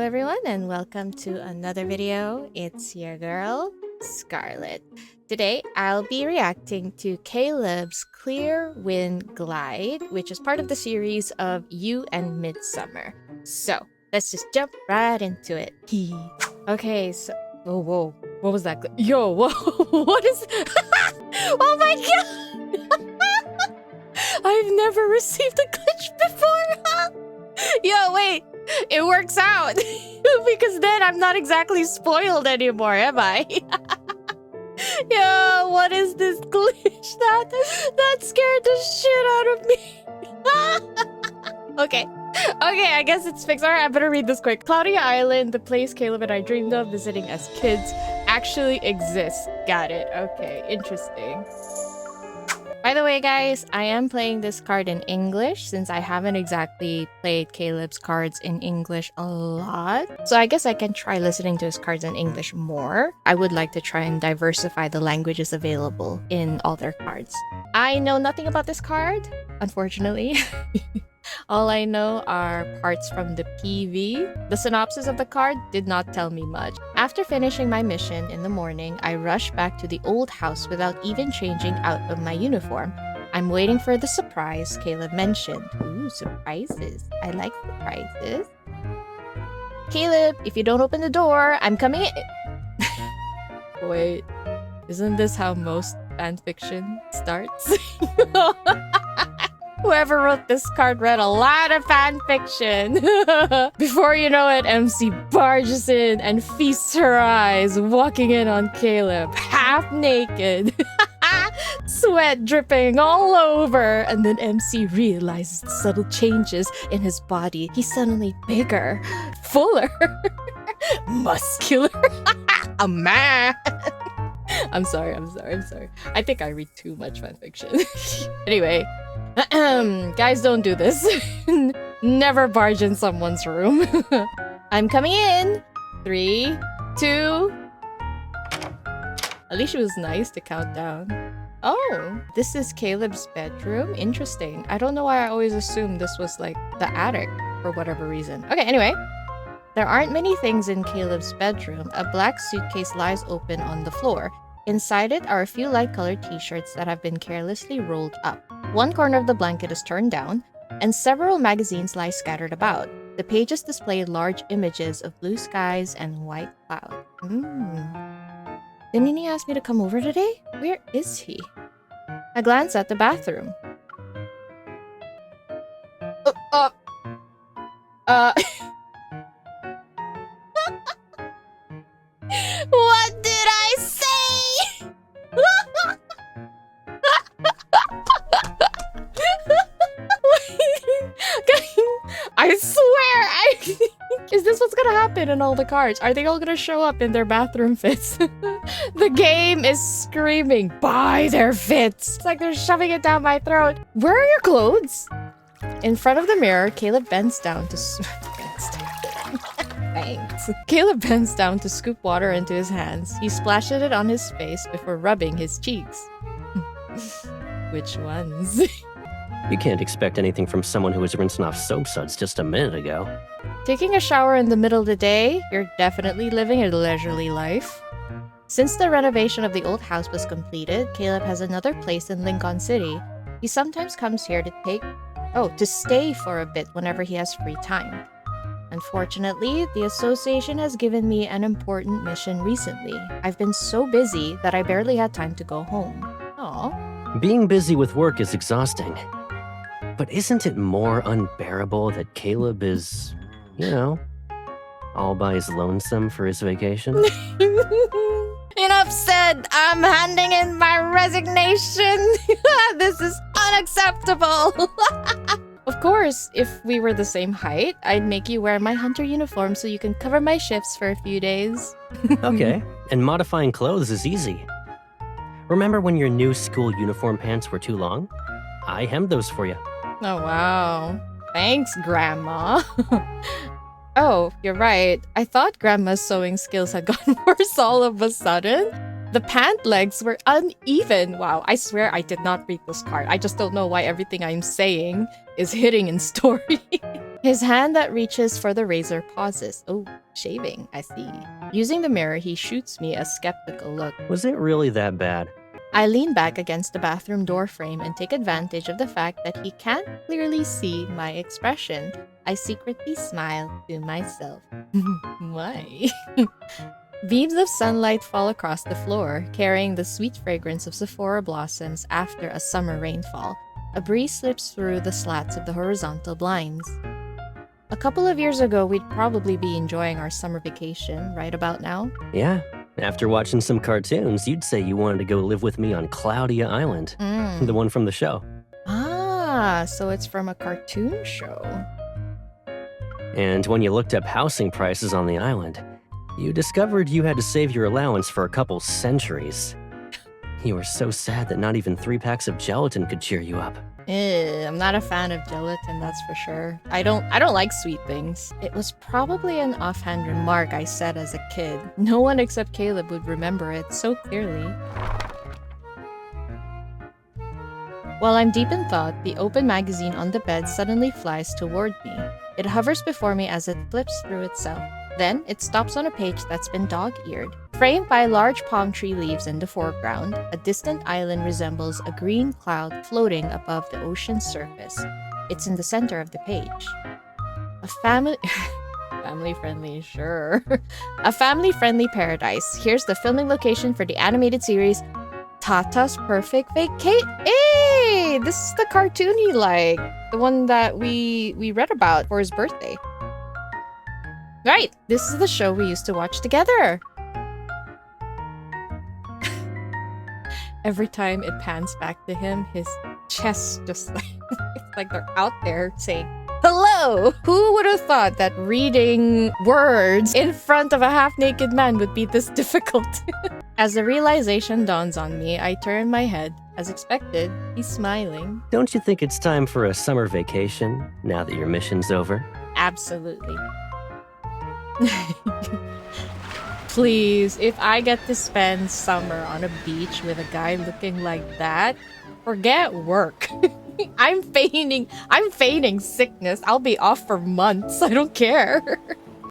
everyone, and welcome to another video. It's your girl, Scarlet. Today, I'll be reacting to Caleb's Clearwind Glide, which is part of the series of You and Midsummer. So, let's just jump right into it. Okay, so... Oh, whoa. What was that? Yo, whoa. What is... Oh my god! I've never received a glitch before! Yo, wait! It works out! Because then I'm not exactly spoiled anymore, am I? Yo, what is this glitch? That scared the shit out of me! Okay, I guess it's fixed. Alright, I better read this quick. 𝙑𝙪𝙗𝙪 Island, the place Caleb and I dreamed of visiting as kids, actually exists. Got it. Okay, interesting. By the way, guys, I am playing this card in English since I haven't exactly played Caleb's cards in English a lot. So I guess I can try listening to his cards in English more. I would like to try and diversify the languages available in all their cards. I know nothing about this card, unfortunately. All I know are parts from the PV. The synopsis of the card did not tell me much. After finishing my mission in the morning, I rushed back to the old house without even changing out of my uniform. I'm waiting for the surprise Caleb mentioned. Ooh, surprises. I like surprises. Caleb, if you don't open the door, I'm coming in. Wait, isn't this how most fanfiction starts? Whoever wrote this card read a lot of fanfiction. Before you know it, MC barges in and feasts her eyes, walking in on Caleb, half naked. Sweat dripping all over. And then MC realizes the subtle changes in his body. He's suddenly bigger, fuller, muscular. A man. I'm sorry. I think I read too much fanfiction. Anyway. Guys, don't do this. Never barge in someone's room. I'm coming in. 3, 2. At least she was nice to count down. Oh, this is Caleb's bedroom? Interesting. I don't know why I always assumed this was like the attic for whatever reason. Okay, anyway. There aren't many things in Caleb's bedroom. A black suitcase lies open on the floor. Inside it are a few light-colored t-shirts that have been carelessly rolled up. One corner of the blanket is turned down, and several magazines lie scattered about. The pages display large images of blue skies and white clouds. Didn't he ask me to come over today? Where is he? I glance at the bathroom. What did I say? I swear, is this what's gonna happen in all the cards? Are they all gonna show up in their bathroom fits? The game is screaming, buy their fits! It's like they're shoving it down my throat. Where are your clothes? In front of the mirror, Caleb bends down to... Thanks. Caleb bends down to scoop water into his hands. He splashes it on his face before rubbing his cheeks. Which ones? You can't expect anything from someone who was rinsing off soap suds just a minute ago. Taking a shower in the middle of the day? You're definitely living a leisurely life. Since the renovation of the old house was completed, Caleb has another place in Lincoln City. He sometimes comes here to stay for a bit whenever he has free time. Unfortunately, the association has given me an important mission recently. I've been so busy that I barely had time to go home. Aww. Being busy with work is exhausting. But isn't it more unbearable that Caleb is, you know, all by his lonesome for his vacation? Enough said! I'm handing in my resignation! This is unacceptable! Of course, if we were the same height, I'd make you wear my hunter uniform so you can cover my shifts for a few days. Okay, and modifying clothes is easy. Remember when your new school uniform pants were too long? I hemmed those for you. Oh, wow. Thanks, Grandma. Oh, you're right. I thought Grandma's sewing skills had gotten worse all of a sudden. The pant legs were uneven. Wow, I swear I did not read this card. I just don't know why everything I'm saying is hitting in story. His hand that reaches for the razor pauses. Oh, shaving, I see. Using the mirror, he shoots me a skeptical look. Was it really that bad? I lean back against the bathroom door frame and take advantage of the fact that he can't clearly see my expression. I secretly smile to myself. Why? Beams of sunlight fall across the floor, carrying the sweet fragrance of Sephora blossoms after a summer rainfall. A breeze slips through the slats of the horizontal blinds. A couple of years ago, we'd probably be enjoying our summer vacation right about now. Yeah. After watching some cartoons, you'd say you wanted to go live with me on Cloudia Island. The one from the show. Ah, so it's from a cartoon show. And when you looked up housing prices on the island, you discovered you had to save your allowance for a couple centuries. You were so sad that not even 3 packs of gelatin could cheer you up. I'm not a fan of gelatin, that's for sure. I don't like sweet things. It was probably an offhand remark I said as a kid. No one except Caleb would remember it so clearly. While I'm deep in thought, the open magazine on the bed suddenly flies toward me. It hovers before me as it flips through itself. Then, it stops on a page that's been dog-eared. Framed by large palm tree leaves in the foreground, a distant island resembles a green cloud floating above the ocean's surface. It's in the center of the page. A family-friendly, sure. A family-friendly paradise. Here's the filming location for the animated series Tata's Perfect Vacation. Hey! This is the cartoon he liked. The one that we read about for his birthday. Right, this is the show we used to watch together. Every time it pans back to him, his chest just like, it's like they're out there saying, hello! Who would have thought that reading words in front of a half-naked man would be this difficult? As the realization dawns on me, I turn my head. As expected, he's smiling. Don't you think it's time for a summer vacation, now that your mission's over? Absolutely. Please, if I get to spend summer on a beach with a guy looking like that, forget work. I'm feigning sickness. I'll be off for months. I don't care.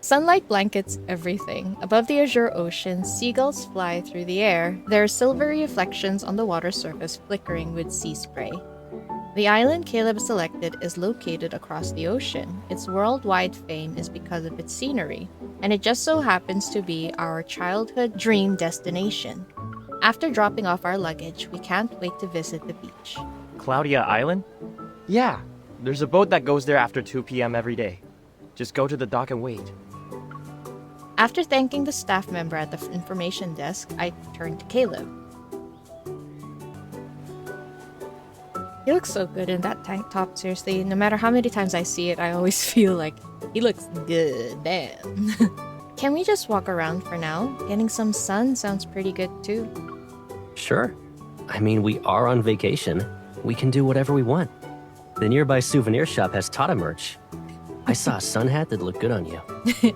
Sunlight blankets everything. Above the azure ocean, seagulls fly through the air. There are silvery reflections on the water surface flickering with sea spray. The island Caleb selected is located across the ocean. Its worldwide fame is because of its scenery, and it just so happens to be our childhood dream destination. After dropping off our luggage, we can't wait to visit the beach. Cloudia Island? Yeah, there's a boat that goes there after 2 p.m. every day. Just go to the dock and wait. After thanking the staff member at the information desk, I turned to Caleb. He looks so good in that tank top, seriously. No matter how many times I see it, I always feel like he looks good. Damn. Can we just walk around for now? Getting some sun sounds pretty good too. Sure. I mean, we are on vacation. We can do whatever we want. The nearby souvenir shop has Tata merch. I saw a sun hat that looked good on you.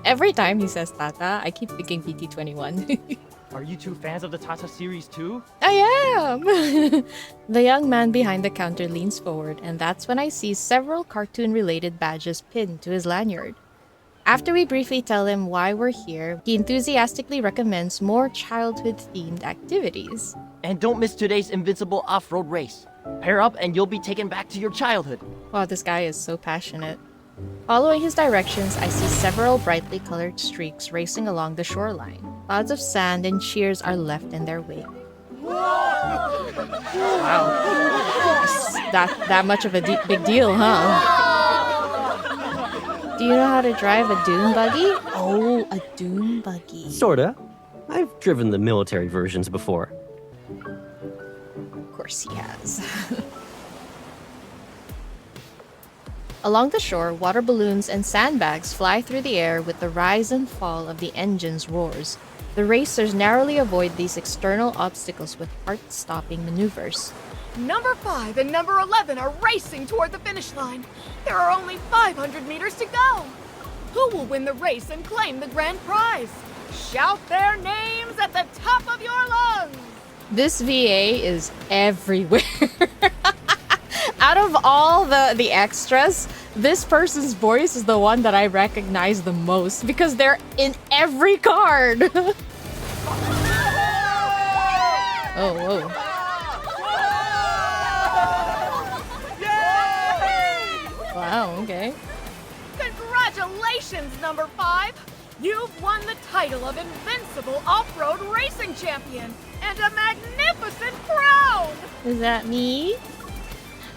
Every time he says Tata, I keep thinking PT21. Are you two fans of the Tata series too? I am! The young man behind the counter leans forward, and that's when I see several cartoon-related badges pinned to his lanyard. After we briefly tell him why we're here, he enthusiastically recommends more childhood-themed activities. And don't miss today's invincible off-road race. Pair up and you'll be taken back to your childhood. Wow, this guy is so passionate. Following his directions, I see several brightly colored streaks racing along the shoreline. Clouds of sand and shears are left in their wake. Wow. That much of a big deal, huh? Do you know how to drive a dune buggy? Oh, a dune buggy. Sorta. I've driven the military versions before. Of course he has. Along the shore, water balloons and sandbags fly through the air with the rise and fall of the engine's roars. The racers narrowly avoid these external obstacles with heart-stopping maneuvers. Number 5 and number 11 are racing toward the finish line. There are only 500 meters to go. Who will win the race and claim the grand prize? Shout their names at the top of your lungs! This VA is everywhere. out of all the extras, this person's voice is the one that I recognize the most because they're in every card. Oh, whoa. Wow, okay. Congratulations, number 5! You've won the title of Invincible Off-Road Racing Champion and a magnificent crown! Is that me?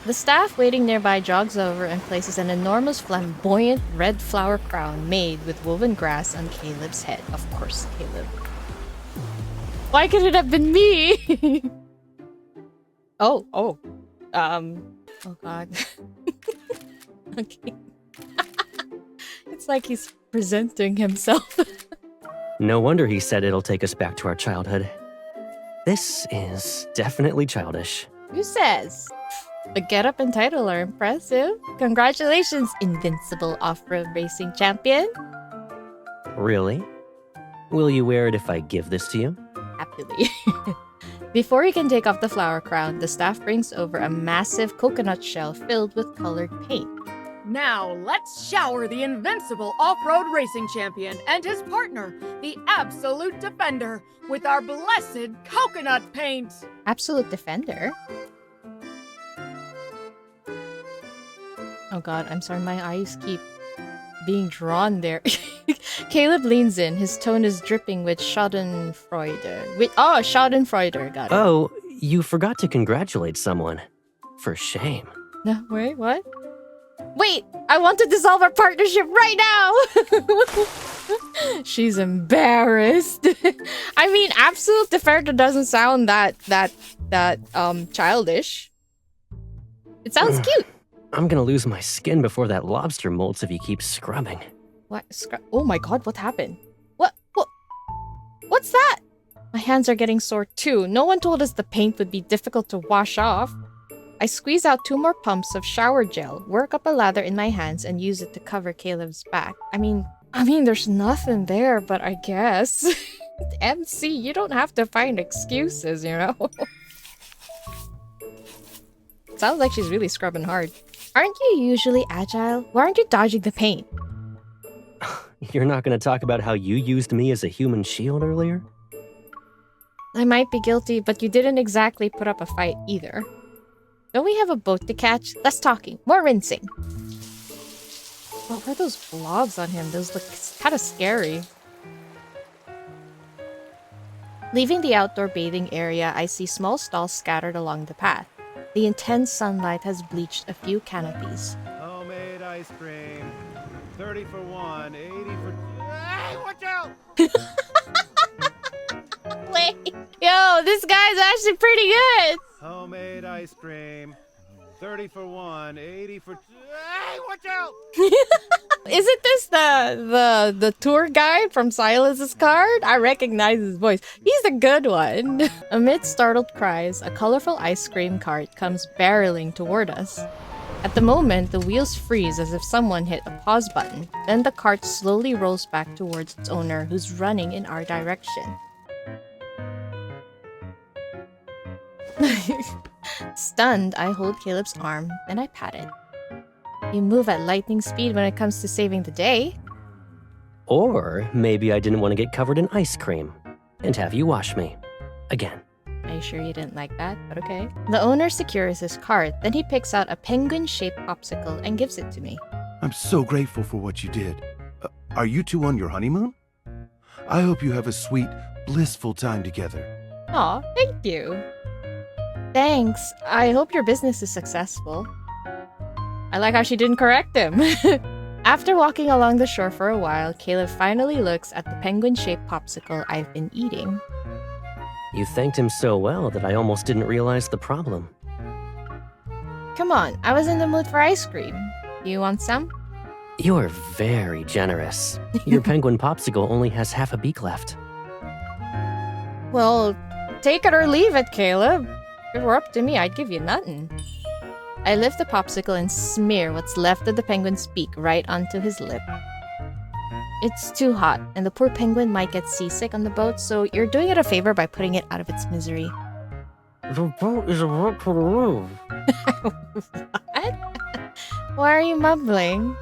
The staff waiting nearby jogs over and places an enormous flamboyant red flower crown made with woven grass on Caleb's head. Of course, Caleb. Why could it have been me? Oh god. Okay. It's like he's presenting himself. No wonder he said it'll take us back to our childhood. This is definitely childish. Who says? The getup and title are impressive. Congratulations, Invincible Off-Road Racing Champion. Really? Will you wear it if I give this to you? Happily. Before he can take off the flower crown, the staff brings over a massive coconut shell filled with colored paint. Now, let's shower the Invincible Off-Road Racing Champion and his partner, the Absolute Defender, with our blessed coconut paint! Absolute Defender? Oh god, I'm sorry, my eyes keep being drawn there. Caleb leans in. His tone is dripping with Schadenfreude. Schadenfreude, got it. Oh, you forgot to congratulate someone. For shame. No, wait, what? Wait, I want to dissolve our partnership right now! She's embarrassed. I mean, Absolute Defender doesn't sound that childish. It sounds cute. I'm gonna lose my skin before that lobster molts if you keep scrubbing. What? Oh my god, what happened? What's that? My hands are getting sore too. No one told us the paint would be difficult to wash off. I squeeze out 2 more pumps of shower gel, work up a lather in my hands, and use it to cover Caleb's back. I mean, there's nothing there, but I guess. MC, you don't have to find excuses, you know? Sounds like she's really scrubbing hard. Aren't you usually agile? Why aren't you dodging the paint? You're not gonna talk about how you used me as a human shield earlier? I might be guilty, but you didn't exactly put up a fight either. Don't we have a boat to catch? Less talking, more rinsing. What were those blobs on him? Those look kind of scary. Leaving the outdoor bathing area, I see small stalls scattered along the path. The intense sunlight has bleached a few canopies. Homemade ice cream. 30 for 1, 80 for... Hey, watch out! Wait. Yo, this guy's actually pretty good. Homemade ice cream. 30 for 1, 80 for... Hey, watch out! Isn't this the tour guide from Silas's card? I recognize his voice. He's a good one. Amid startled cries, a colorful ice cream cart comes barreling toward us. At the moment, the wheels freeze as if someone hit a pause button. Then the cart slowly rolls back towards its owner, who's running in our direction. Stunned, I hold Caleb's arm, then I pat it. You move at lightning speed when it comes to saving the day. Or maybe I didn't want to get covered in ice cream and have you wash me. Again. Are you sure you didn't like that? But okay. The owner secures his cart, then he picks out a penguin-shaped popsicle and gives it to me. I'm so grateful for what you did. Are you two on your honeymoon? I hope you have a sweet, blissful time together. Aw, thank you. Thanks. I hope your business is successful. I like how she didn't correct him. After walking along the shore for a while, Caleb finally looks at the penguin-shaped popsicle I've been eating. You thanked him so well that I almost didn't realize the problem. Come on, I was in the mood for ice cream. You want some? You are very generous. Your penguin popsicle only has half a beak left. Well, take it or leave it, Caleb. If it were up to me, I'd give you nothing. I lift the popsicle and smear what's left of the penguin's beak right onto his lip. It's too hot, and the poor penguin might get seasick on the boat, so you're doing it a favor by putting it out of its misery. The boat is about to leave. What? Why are you mumbling?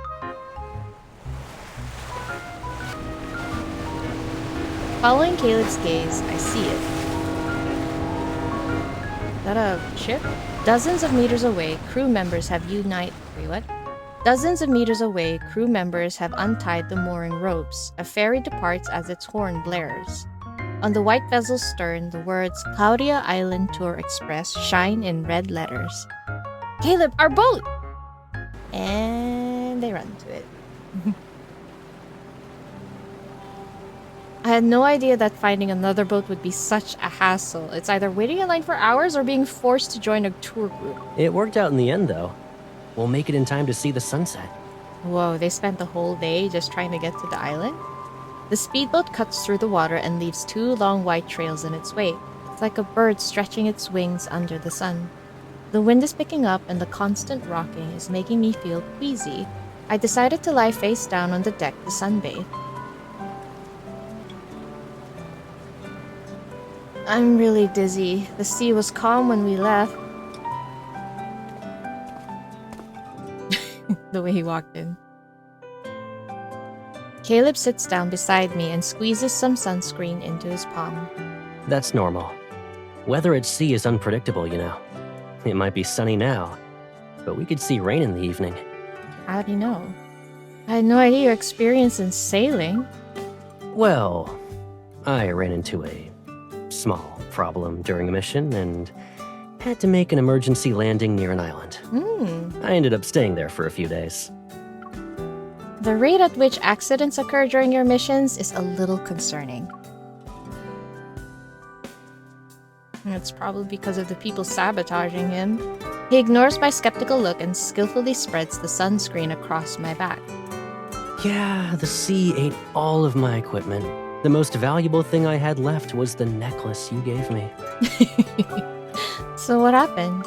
Following Caleb's gaze, I see it. Is that a ship? Dozens of meters away, crew members have Dozens of meters away, crew members have untied the mooring ropes. A ferry departs as its horn blares. On the white vessel's stern, the words 𝘾𝙗𝙪 Island Tour Express shine in red letters. Caleb, our boat! And they run to it. I had no idea that finding another boat would be such a hassle. It's either waiting in line for hours or being forced to join a tour group. It worked out in the end, though. We'll make it in time to see the sunset. Whoa, they spent the whole day just trying to get to the island? The speedboat cuts through the water and leaves 2 long white trails in its wake. It's like a bird stretching its wings under the sun. The wind is picking up and the constant rocking is making me feel queasy. I decided to lie face down on the deck to sunbathe. I'm really dizzy. The sea was calm when we left. The way he walked in. Caleb sits down beside me and squeezes some sunscreen into his palm. That's normal. Weather at sea is unpredictable, you know. It might be sunny now, but we could see rain in the evening. How do you know? I had no idea your experience in sailing. Well, I ran into a small problem during a mission and had to make an emergency landing near an island. I ended up staying there for a few days. The rate at which accidents occur during your missions is a little concerning. It's probably because of the people sabotaging him. He ignores my skeptical look and skillfully spreads the sunscreen across my back. Yeah, the sea ate all of my equipment. The most valuable thing I had left was the necklace you gave me. So what happened?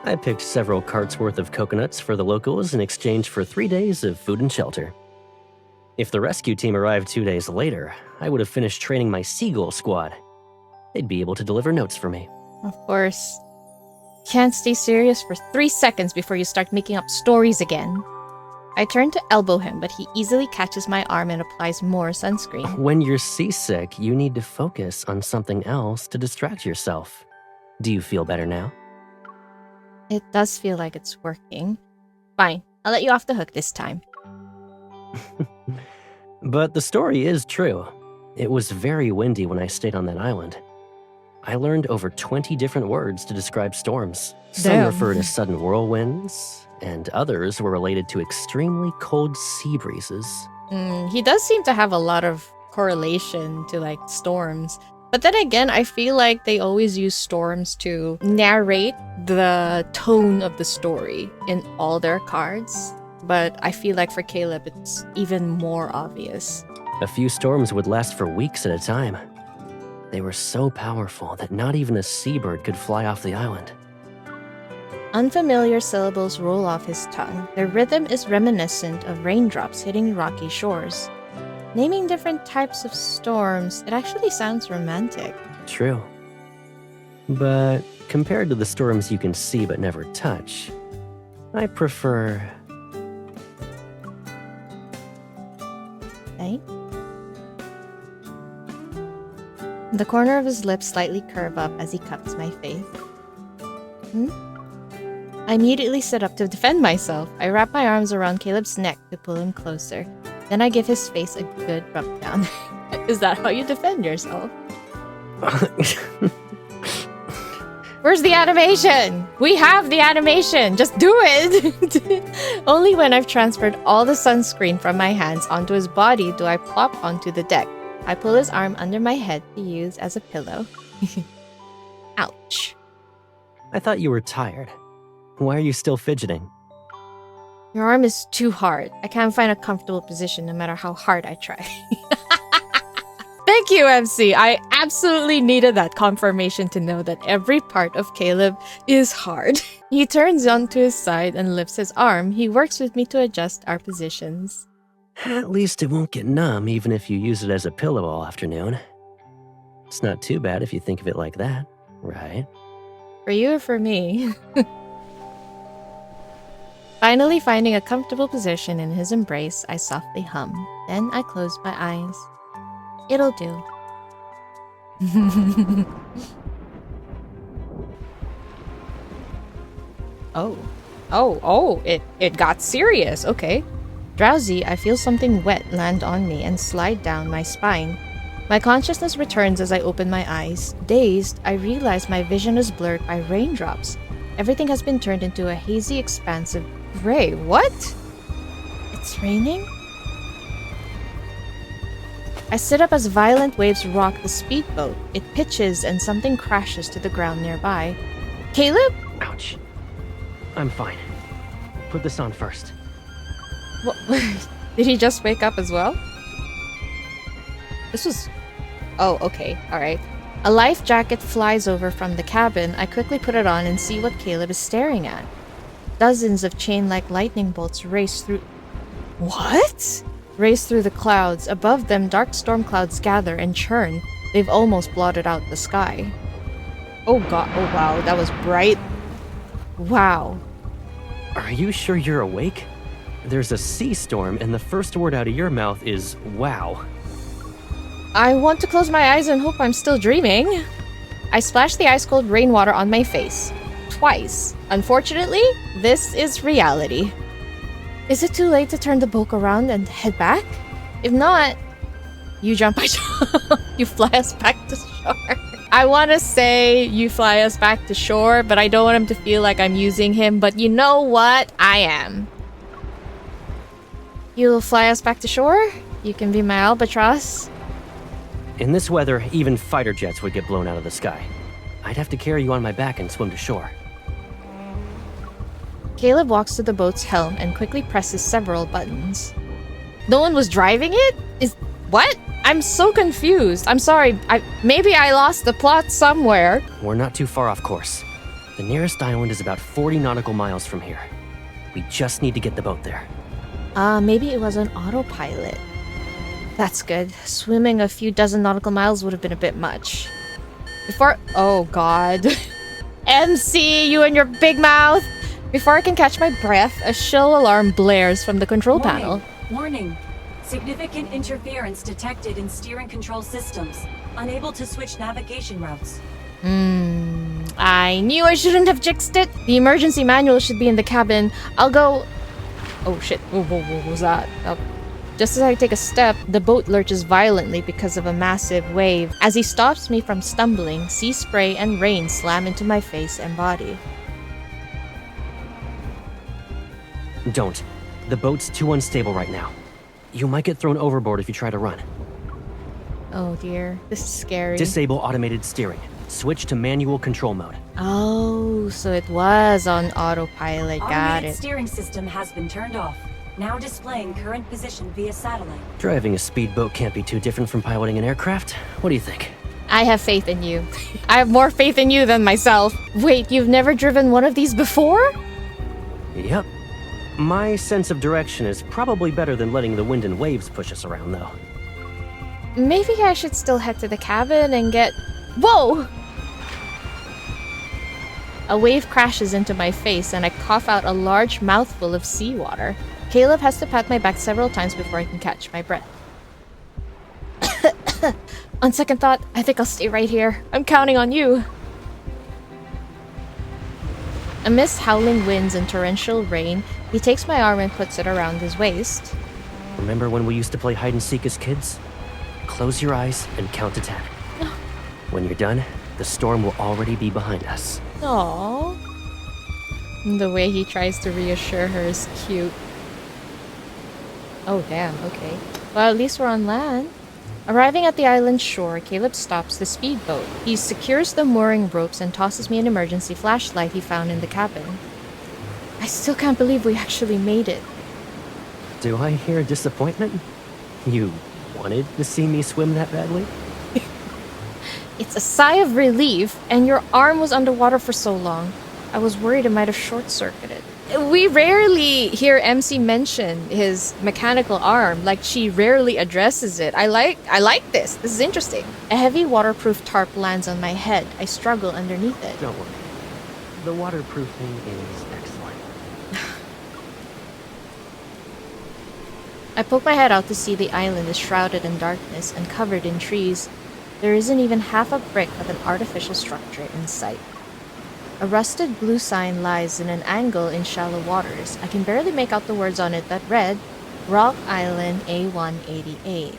I picked several carts worth of coconuts for the locals in exchange for 3 days of food and shelter. If the rescue team arrived 2 days later, I would have finished training my seagull squad. They'd be able to deliver notes for me. Of course. Can't stay serious for 3 seconds before you start making up stories again. I turn to elbow him, but he easily catches my arm and applies more sunscreen. When you're seasick, you need to focus on something else to distract yourself. Do you feel better now? It does feel like it's working. Fine, I'll let you off the hook this time. But the story is true. It was very windy when I stayed on that island. I learned over 20 different words to describe storms. Some Damn. refer to sudden whirlwinds, and others were related to extremely cold sea breezes. He does seem to have a lot of correlation to like storms. But then again, I feel like they always use storms to narrate the tone of the story in all their cards. But I feel like for Caleb, it's even more obvious. A few storms would last for weeks at a time. They were so powerful that not even a seabird could fly off the island. Unfamiliar syllables roll off his tongue. Their rhythm is reminiscent of raindrops hitting rocky shores. Naming different types of storms, it actually sounds romantic. True. But compared to the storms you can see but never touch, I prefer... Right? The corner of his lips slightly curve up as he cups my face. I immediately sit up to defend myself. I wrap my arms around Caleb's neck to pull him closer. Then I give his face a good rub down. Is that how you defend yourself? Where's the animation? We have the animation! Just do it! Only when I've transferred all the sunscreen from my hands onto his body do I plop onto the deck. I pull his arm under my head to use as a pillow. Ouch. I thought you were tired. Why are you still fidgeting? Your arm is too hard. I can't find a comfortable position no matter how hard I try. Thank you, MC. I absolutely needed that confirmation to know that every part of Caleb is hard. He turns onto his side and lifts his arm. He works with me to adjust our positions. At least it won't get numb even if you use it as a pillow all afternoon. It's not too bad if you think of it like that, right? For you or for me? Finally finding a comfortable position in his embrace, I softly hummed. Then I closed my eyes. It'll do. It got serious. Okay. Drowsy, I feel something wet land on me and slide down my spine. My consciousness returns as I open my eyes. Dazed, I realize my vision is blurred by raindrops. Everything has been turned into a hazy expanse of gray. What? It's raining? I sit up as violent waves rock the speedboat. It pitches and something crashes to the ground nearby. Caleb? Ouch. I'm fine. Put this on first. What? Did he just wake up as well? This was... Oh, okay. Alright. A life jacket flies over from the cabin. I quickly put it on and see what Caleb is staring at. Dozens of chain-like lightning bolts race through... What? Race through the clouds. Above them, dark storm clouds gather and churn. They've almost blotted out the sky. Oh god. Oh wow. That was bright. Wow. Are you sure you're awake? There's a sea storm, and the first word out of your mouth is wow. I want to close my eyes and hope I'm still dreaming. I splash the ice-cold rainwater on my face. Twice. Unfortunately, this is reality. Is it too late to turn the boat around and head back? If not, you jump, you fly us back to shore. I want to say you fly us back to shore, but I don't want him to feel like I'm using him. But you know what? I am. You'll fly us back to shore? You can be my albatross. In this weather, even fighter jets would get blown out of the sky. I'd have to carry you on my back and swim to shore. Caleb walks to the boat's helm and quickly presses several buttons. No one was driving it? What? I'm so confused. I'm sorry. Maybe I lost the plot somewhere. We're not too far off course. The nearest island is about 40 nautical miles from here. We just need to get the boat there. Maybe it was an autopilot. That's good. Swimming a few dozen nautical miles would have been a bit much. Oh god. MC, you and your big mouth! Before I can catch my breath, a shrill alarm blares from the control panel. Warning. Significant interference detected in steering control systems. Unable to switch navigation routes. I knew I shouldn't have jinxed it. The emergency manual should be in the cabin. I'll go... Oh shit. What was that? Just as I take a step, the boat lurches violently because of a massive wave. As he stops me from stumbling, sea spray and rain slam into my face and body. Don't. The boat's too unstable right now. You might get thrown overboard if you try to run. Oh dear, this is scary. Disable automated steering. Switch to manual control mode. Oh, so it was on autopilot. Got Automated it. steering system has been turned off. Now displaying current position via satellite. Driving a speedboat can't be too different from piloting an aircraft. What do you think? I have faith in you. I have more faith in you than myself. Wait, you've never driven one of these before? Yep. My sense of direction is probably better than letting the wind and waves push us around, though. Maybe I should still head to the cabin and get... Whoa! A wave crashes into my face and I cough out a large mouthful of seawater. Caleb has to pat my back several times before I can catch my breath. On second thought, I think I'll stay right here. I'm counting on you. Amidst howling winds and torrential rain, he takes my arm and puts it around his waist. Remember when we used to play hide and seek as kids? Close your eyes and count to 10. When you're done, the storm will already be behind us. Aww. The way he tries to reassure her is cute. Oh damn, okay. Well, at least we're on land. Arriving at the island shore, Caleb stops the speedboat. He secures the mooring ropes and tosses me an emergency flashlight he found in the cabin. I still can't believe we actually made it. Do I hear disappointment? You wanted to see me swim that badly? It's a sigh of relief, and your arm was underwater for so long. I was worried it might have short-circuited. We rarely hear MC mention his mechanical arm, like she rarely addresses it. I like this. This is interesting. A heavy waterproof tarp lands on my head. I struggle underneath it. Don't worry. The waterproofing is excellent. I poke my head out to see the island is shrouded in darkness and covered in trees. There isn't even half a brick of an artificial structure in sight. A rusted blue sign lies in an angle in shallow waters. I can barely make out the words on it that read, Rock Island A188.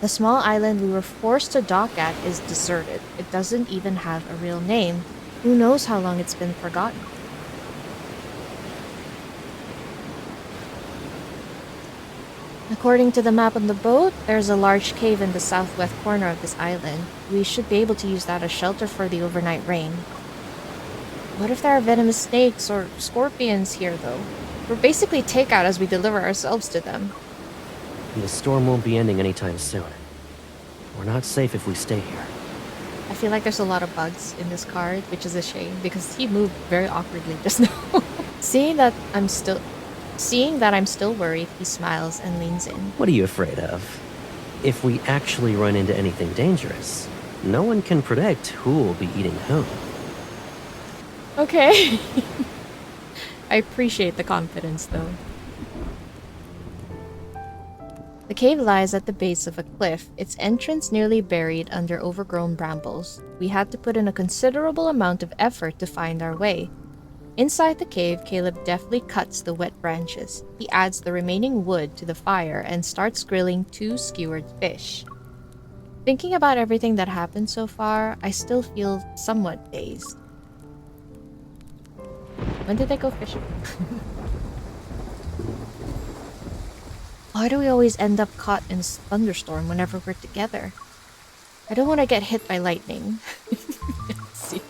The small island we were forced to dock at is deserted. It doesn't even have a real name. Who knows how long it's been forgotten? According to the map on the boat, there's a large cave in the southwest corner of this island. We should be able to use that as shelter for the overnight rain. What if there are venomous snakes or scorpions here, though? We're basically takeout as we deliver ourselves to them. The storm won't be ending anytime soon. We're not safe if we stay here. I feel like there's a lot of bugs in this card, which is a shame because he moved very awkwardly just now. Seeing that I'm still worried, he smiles and leans in. What are you afraid of? If we actually run into anything dangerous, no one can predict who will be eating who. Okay. I appreciate the confidence, though. The cave lies at the base of a cliff, its entrance nearly buried under overgrown brambles. We had to put in a considerable amount of effort to find our way. Inside the cave, Caleb deftly cuts the wet branches. He adds the remaining wood to the fire and starts grilling 2 skewered fish. Thinking about everything that happened so far, I still feel somewhat dazed. When did they go fishing? Why do we always end up caught in a thunderstorm whenever we're together? I don't want to get hit by lightning. Let's see.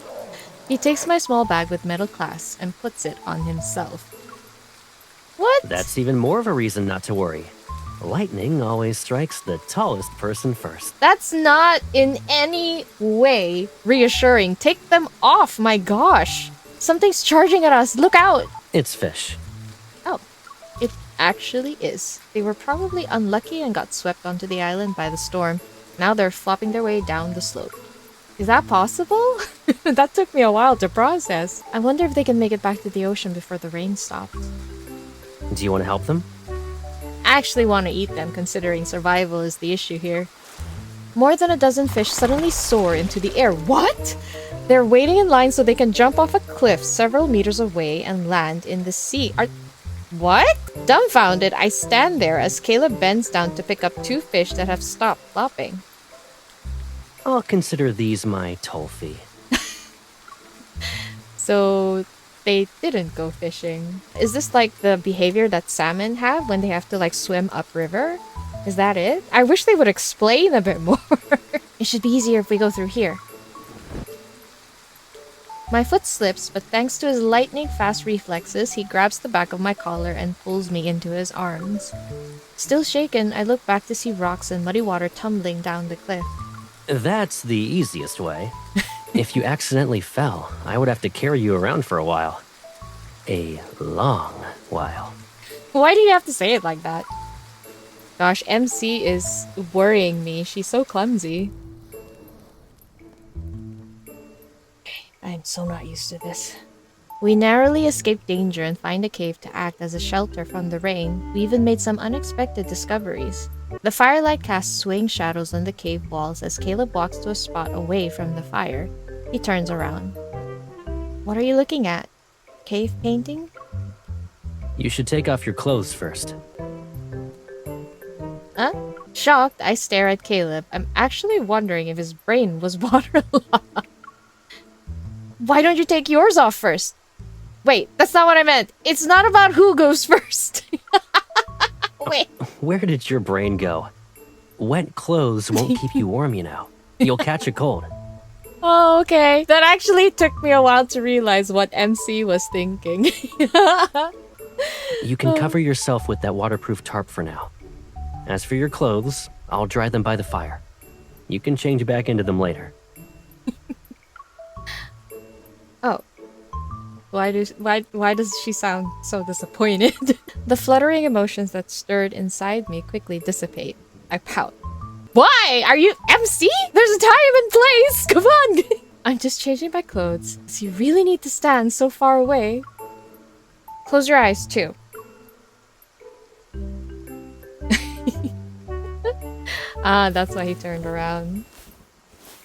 He takes my small bag with metal clasps and puts it on himself. What? That's even more of a reason not to worry. Lightning always strikes the tallest person first. That's not in any way reassuring. Take them off, my gosh. Something's charging at us. Look out. It's fish. Oh, it actually is. They were probably unlucky and got swept onto the island by the storm. Now they're flopping their way down the slope. Is that possible? That took me a while to process. I wonder if they can make it back to the ocean before the rain stops. Do you want to help them? I actually want to eat them, considering survival is the issue here. More than a dozen fish suddenly soar into the air. What? They're waiting in line so they can jump off a cliff several meters away and land in the sea. What? Dumbfounded, I stand there as Caleb bends down to pick up 2 fish that have stopped flopping. I'll consider these my toll fee. So they didn't go fishing. Is this like the behavior that salmon have when they have to like swim upriver? Is that it? I wish they would explain a bit more. It should be easier if we go through here. My foot slips, but thanks to his lightning-fast reflexes, he grabs the back of my collar and pulls me into his arms. Still shaken, I look back to see rocks and muddy water tumbling down the cliff. That's the easiest way. If you accidentally fell, I would have to carry you around for a while. A long while. Why do you have to say it like that? Gosh, MC is worrying me. She's so clumsy. I'm so not used to this. We narrowly escape danger and find a cave to act as a shelter from the rain. We even made some unexpected discoveries. The firelight casts swaying shadows on the cave walls as Caleb walks to a spot away from the fire. He turns around. What are you looking at? Cave painting? You should take off your clothes first. Huh? Shocked, I stare at Caleb. I'm actually wondering if his brain was waterlogged. Why don't you take yours off first? Wait, that's not what I meant. It's not about who goes first. Wait. Where did your brain go? Wet clothes won't keep you warm, you know. You'll catch a cold. Oh, okay. That actually took me a while to realize what MC was thinking. You can cover yourself with that waterproof tarp for now. As for your clothes, I'll dry them by the fire. You can change back into them later. Oh. Why does she sound so disappointed? The fluttering emotions that stirred inside me quickly dissipate. I pout. Why? Are you MC? There's a time and place! Come on! I'm just changing my clothes. So you really need to stand so far away. Close your eyes, too. Ah, that's why he turned around.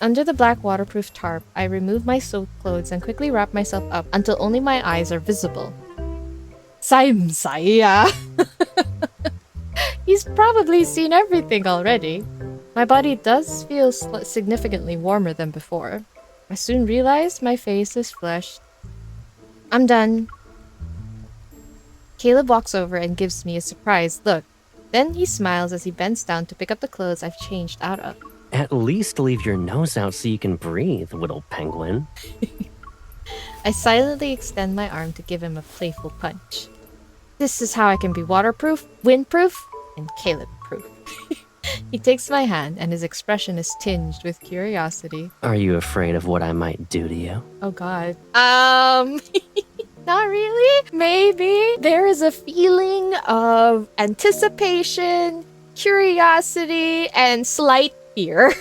Under the black waterproof tarp, I remove my soaked clothes and quickly wrap myself up until only my eyes are visible. Saya. He's probably seen everything already. My body does feel significantly warmer than before. I soon realized my face is flushed. I'm done. Caleb walks over and gives me a surprised look. Then he smiles as he bends down to pick up the clothes I've changed out of. At least leave your nose out so you can breathe, little penguin. I silently extend my arm to give him a playful punch. This is how I can be waterproof, windproof, and Caleb-proof. He takes my hand and his expression is tinged with curiosity. Are you afraid of what I might do to you? Oh god. Not really. Maybe. There is a feeling of anticipation, curiosity, and slight fear.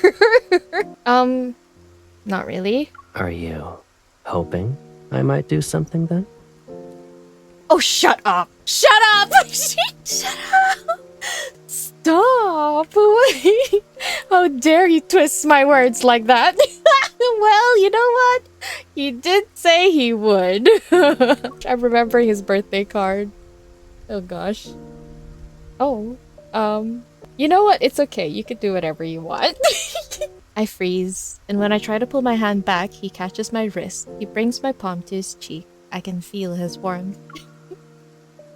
Not really. Are you hoping I might do something then? Oh, shut up! Shut up! Shut up! Stop! How dare you twist my words like that? Well, you know what? He did say he would. I'm remembering his birthday card. Oh gosh. Oh. You know what? It's okay. You can do whatever you want. I freeze, and when I try to pull my hand back, he catches my wrist. He brings my palm to his cheek. I can feel his warmth.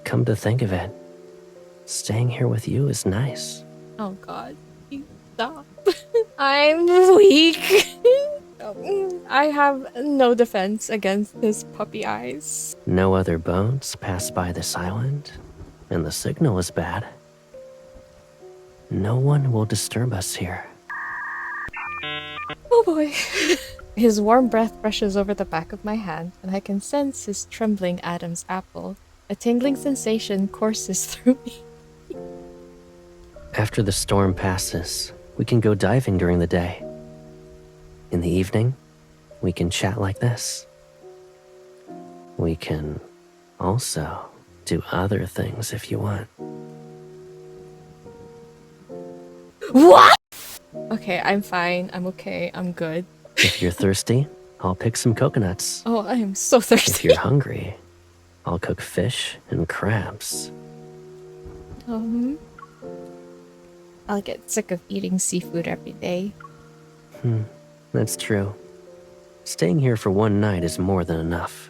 Come to think of it, staying here with you is nice. Oh god. Stop. I'm weak. I have no defense against his puppy eyes. No other boats pass by this island, and the signal is bad. No one will disturb us here. Oh boy. His warm breath brushes over the back of my hand, and I can sense his trembling Adam's apple. A tingling sensation courses through me. After the storm passes, we can go diving during the day. In the evening, we can chat like this. We can also do other things if you want. What? Okay, I'm fine. I'm okay. I'm good. If you're thirsty, I'll pick some coconuts. Oh, I am so thirsty. If you're hungry, I'll cook fish and crabs. I'll get sick of eating seafood every day. That's true. Staying here for one night is more than enough.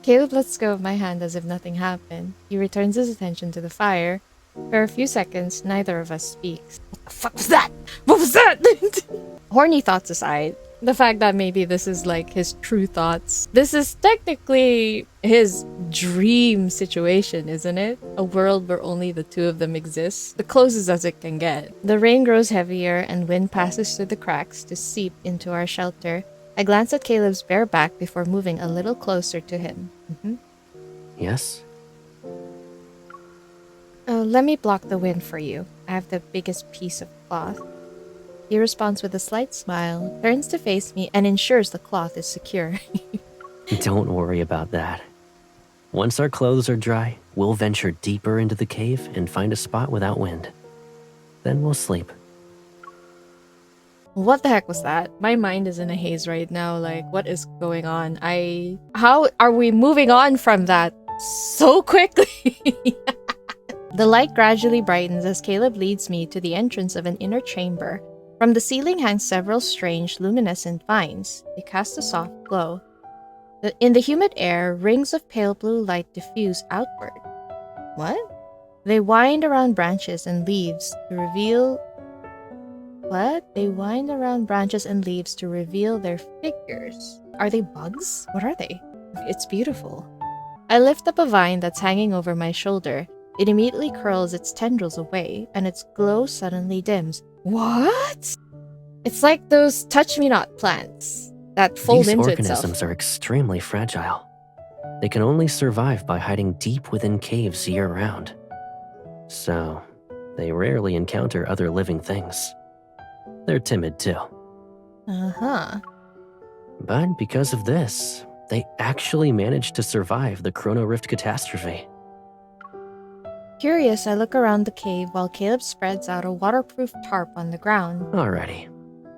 Caleb lets go of my hand as if nothing happened. He returns his attention to the fire. For a few seconds, neither of us speaks. What the fuck was that? What was that? Horny thoughts aside, the fact that maybe this is like his true thoughts. This is technically his dream situation, isn't it? A world where only the two of them exist. The closest as it can get. The rain grows heavier and wind passes through the cracks to seep into our shelter. I glance at Caleb's bare back before moving a little closer to him. Yes? Let me block the wind for you. I have the biggest piece of cloth. He responds with a slight smile, turns to face me, and ensures the cloth is secure. Don't worry about that. Once our clothes are dry, we'll venture deeper into the cave and find a spot without wind. Then we'll sleep. What the heck was that? My mind is in a haze right now. Like, what is going on? How are we moving on from that so quickly? The light gradually brightens as Caleb leads me to the entrance of an inner chamber. From the ceiling hang several strange luminescent vines. They cast a soft glow. In the humid air, rings of pale blue light diffuse outward. What? They wind around branches and leaves to reveal... What? They wind around branches and leaves to reveal their figures. Are they bugs? What are they? It's beautiful. I lift up a vine that's hanging over my shoulder. It immediately curls its tendrils away, and its glow suddenly dims. What? It's like those touch-me-not plants that fold into itself. These organisms are extremely fragile. They can only survive by hiding deep within caves year-round. So, they rarely encounter other living things. they're timid too. Uh-huh. But because of this, they actually managed to survive the Chrono Rift catastrophe. Curious, I look around the cave while Caleb spreads out a waterproof tarp on the ground. Alrighty,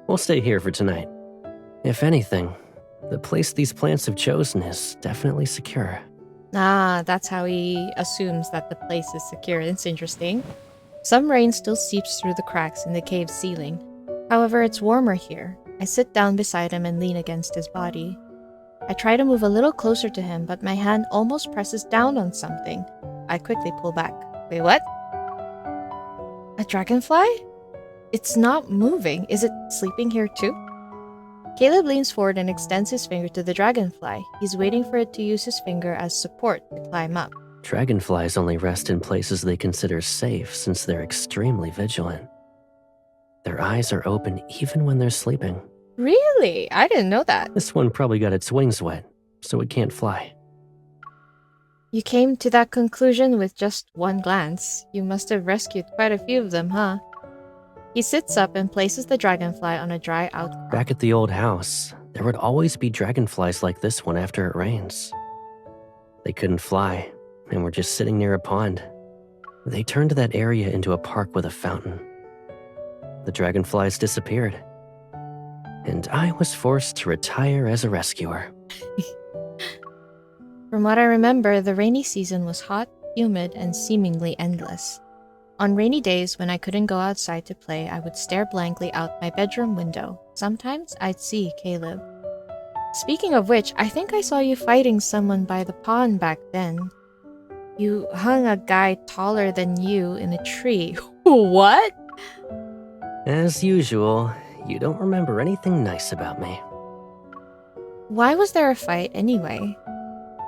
we'll stay here for tonight. If anything, the place these plants have chosen is definitely secure. Ah, that's how he assumes that the place is secure. It's interesting. Some rain still seeps through the cracks in the cave's ceiling. However, it's warmer here. I sit down beside him and lean against his body. I try to move a little closer to him, but my hand almost presses down on something. I quickly pull back. Wait, what? A dragonfly? It's not moving. Is it sleeping here too? Caleb leans forward and extends his finger to the dragonfly. He's waiting for it to use his finger as support to climb up. Dragonflies only rest in places they consider safe since they're extremely vigilant. Their eyes are open even when they're sleeping. Really? I didn't know that. This one probably got its wings wet, so it can't fly. You came to that conclusion with just one glance. You must have rescued quite a few of them, huh? He sits up and places the dragonfly on a dry outcrop. Back at the old house, there would always be dragonflies like this one after it rains. They couldn't fly, and were just sitting near a pond. They turned that area into a park with a fountain. The dragonflies disappeared, and I was forced to retire as a rescuer. From what I remember, the rainy season was hot, humid, and seemingly endless. On rainy days when I couldn't go outside to play, I would stare blankly out my bedroom window. Sometimes I'd see Caleb. Speaking of which, I think I saw you fighting someone by the pond back then. You hung a guy taller than you in a tree. What? As usual, you don't remember anything nice about me. Why was there a fight anyway?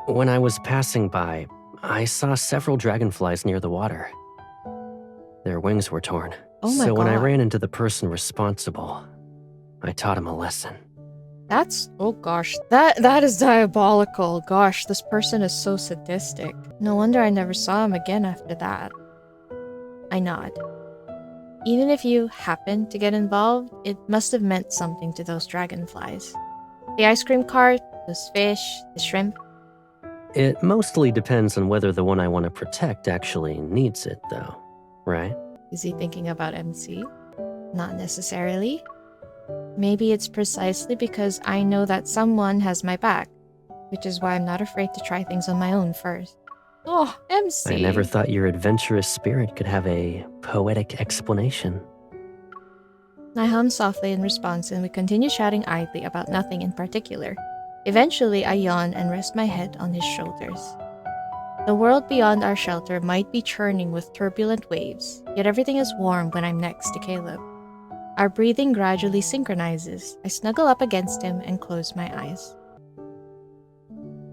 When I was passing by, I saw several dragonflies near the water. Their wings were torn. Oh my so when I God. ran into the person responsible, I taught him a lesson. That's, oh gosh, that is diabolical. Gosh, this person is so sadistic. No wonder I never saw him again after that. I nod. Even if you happened to get involved, it must have meant something to those dragonflies. The ice cream cart, those fish, the shrimp. It mostly depends on whether the one I want to protect actually needs it, though, right? Is he thinking about MC? Not necessarily. Maybe it's precisely because I know that someone has my back, which is why I'm not afraid to try things on my own first. Oh, MC! I never thought your adventurous spirit could have a poetic explanation. I hum softly in response and we continue chatting idly about nothing in particular. Eventually, I yawn and rest my head on his shoulders. The world beyond our shelter might be churning with turbulent waves, yet everything is warm when I'm next to Caleb. Our breathing gradually synchronizes. I snuggle up against him and close my eyes.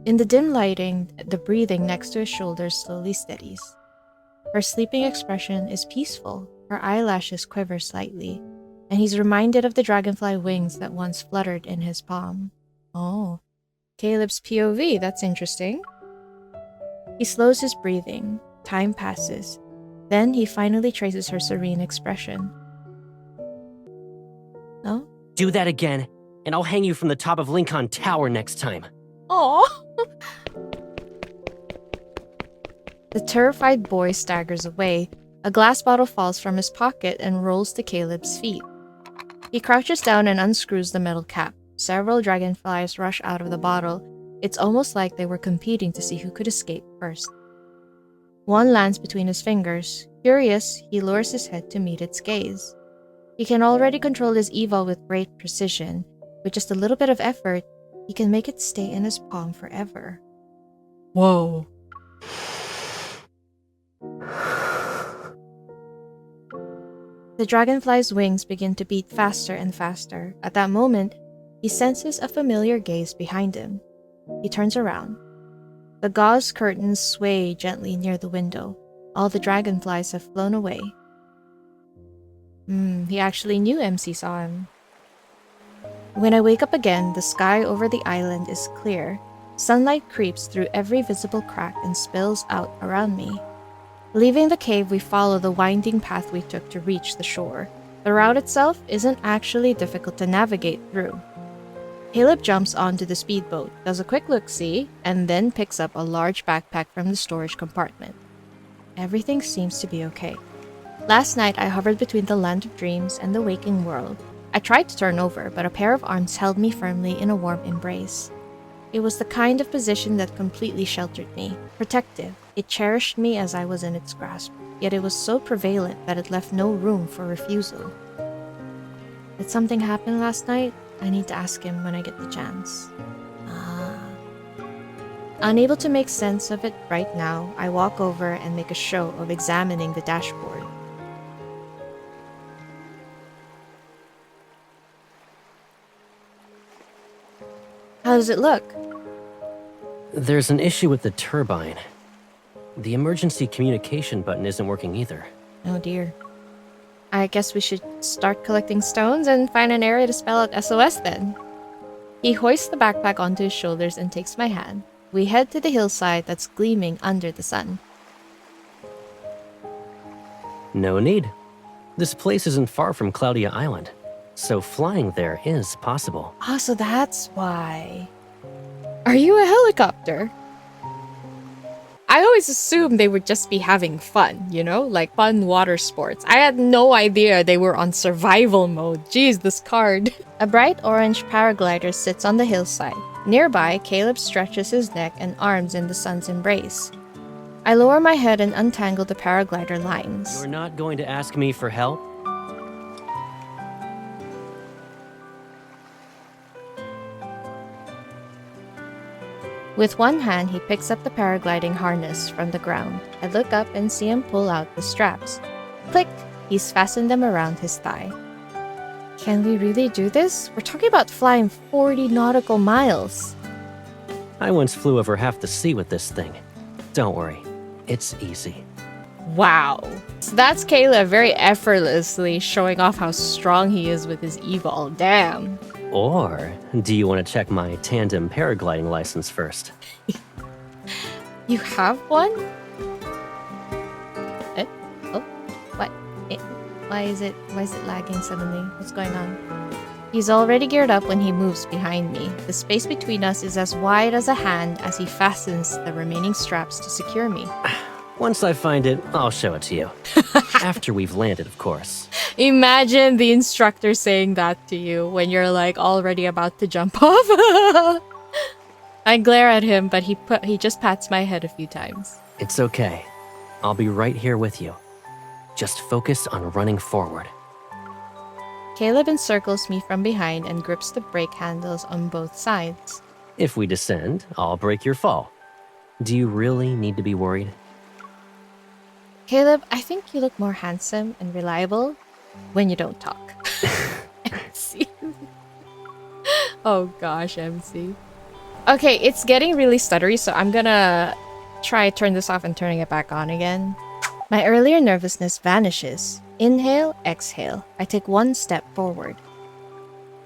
In the dim lighting, the breathing next to his shoulders slowly steadies. Her sleeping expression is peaceful, her eyelashes quiver slightly, and he's reminded of the dragonfly wings that once fluttered in his palm. Oh, Caleb's POV, that's interesting. He slows his breathing. Time passes. Then he finally traces her serene expression. Oh? Do that again, and I'll hang you from the top of Lincoln Tower next time. Oh! The terrified boy staggers away. A glass bottle falls from his pocket and rolls to Caleb's feet. He crouches down and unscrews the metal cap. Several dragonflies rush out of the bottle. It's almost like they were competing to see who could escape first. One lands between his fingers. Curious, he lowers his head to meet its gaze. He can already control his evil with great precision. With just a little bit of effort, he can make it stay in his palm forever. Whoa. The dragonfly's wings begin to beat faster and faster. At that moment, he senses a familiar gaze behind him. He turns around. The gauze curtains sway gently near the window. All the dragonflies have flown away. He actually knew MC saw him. When I wake up again, the sky over the island is clear. Sunlight creeps through every visible crack and spills out around me. Leaving the cave, we follow the winding path we took to reach the shore. The route itself isn't actually difficult to navigate through. Caleb jumps onto the speedboat, does a quick look-see, and then picks up a large backpack from the storage compartment. Everything seems to be okay. Last night, I hovered between the land of dreams and the waking world. I tried to turn over, but a pair of arms held me firmly in a warm embrace. It was the kind of position that completely sheltered me. Protective, it cherished me as I was in its grasp, yet it was so prevalent that it left no room for refusal. Did something happen last night? I need to ask him when I get the chance. Unable to make sense of it right now, I walk over and make a show of examining the dashboard. How does it look? There's an issue with the turbine. The emergency communication button isn't working either. Oh dear. I guess we should start collecting stones and find an area to spell out SOS then. He hoists the backpack onto his shoulders and takes my hand. We head to the hillside that's gleaming under the sun. No need. This place isn't far from 𝙬𝙬𝙪 Island, so flying there is possible. Ah, so that's why. Are you a helicopter? I always assumed they would just be having fun, you know? Like fun water sports. I had no idea they were on survival mode. Jeez, this card. A bright orange paraglider sits on the hillside. Nearby, Caleb stretches his neck and arms in the sun's embrace. I lower my head and untangle the paraglider lines. You're not going to ask me for help? With one hand, he picks up the paragliding harness from the ground. I look up and see him pull out the straps. Click! He's fastened them around his thigh. Can we really do this? We're talking about flying 40 nautical miles. I once flew over half the sea with this thing. Don't worry, it's easy. Wow. So that's Caleb very effortlessly showing off how strong he is with his eVol. Damn. Or do you want to check my tandem paragliding license first? You have one? Oh, what? Why is it lagging suddenly? What's going on? He's already geared up when he moves behind me. The space between us is as wide as a hand as he fastens the remaining straps to secure me. Once I find it, I'll show it to you. After we've landed, of course. Imagine the instructor saying that to you when you're like already about to jump off. I glare at him, but he just pats my head a few times. It's okay. I'll be right here with you. Just focus on running forward. Caleb encircles me from behind and grips the brake handles on both sides. If we descend, I'll break your fall. Do you really need to be worried? Caleb, I think you look more handsome and reliable when you don't talk. MC. Oh gosh, MC. Okay, it's getting really stuttery, so I'm gonna try turn this off and turning it back on again. My earlier nervousness vanishes. Inhale, exhale. I take one step forward.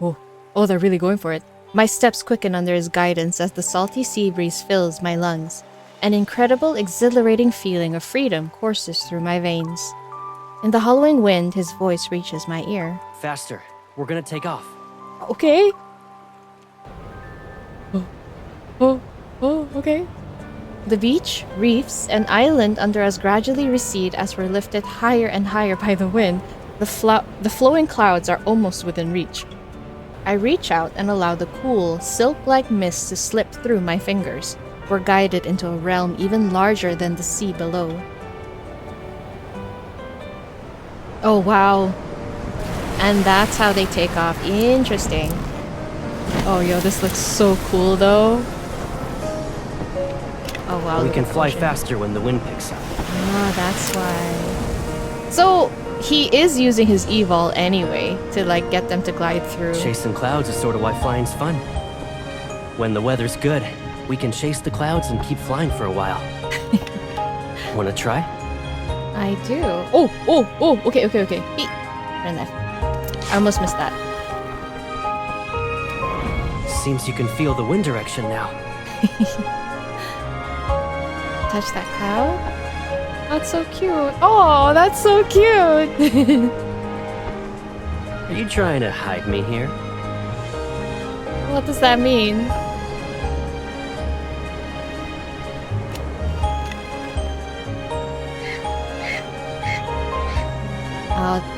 Oh, they're really going for it. My steps quicken under his guidance as the salty sea breeze fills my lungs. An incredible, exhilarating feeling of freedom courses through my veins. In the hollowing wind, his voice reaches my ear. Faster. We're gonna take off. Okay. Okay. The beach, reefs, and island under us gradually recede as we're lifted higher and higher by the wind. The flowing clouds are almost within reach. I reach out and allow the cool, silk-like mist to slip through my fingers. We're guided into a realm even larger than the sea below. Oh wow. And that's how they take off. Interesting. Oh yo, this looks so cool though. Oh wow. We can fly faster when the wind picks up. Ah, that's why. So he is using his eVol anyway to like get them to glide through. Chasing clouds is sort of why flying's fun. When the weather's good, we can chase the clouds and keep flying for a while. Wanna try? I do. Oh, okay. Turn left. I almost missed that. Seems you can feel the wind direction now. Touch that cloud. That's so cute. Oh, that's so cute. Are you trying to hide me here? What does that mean?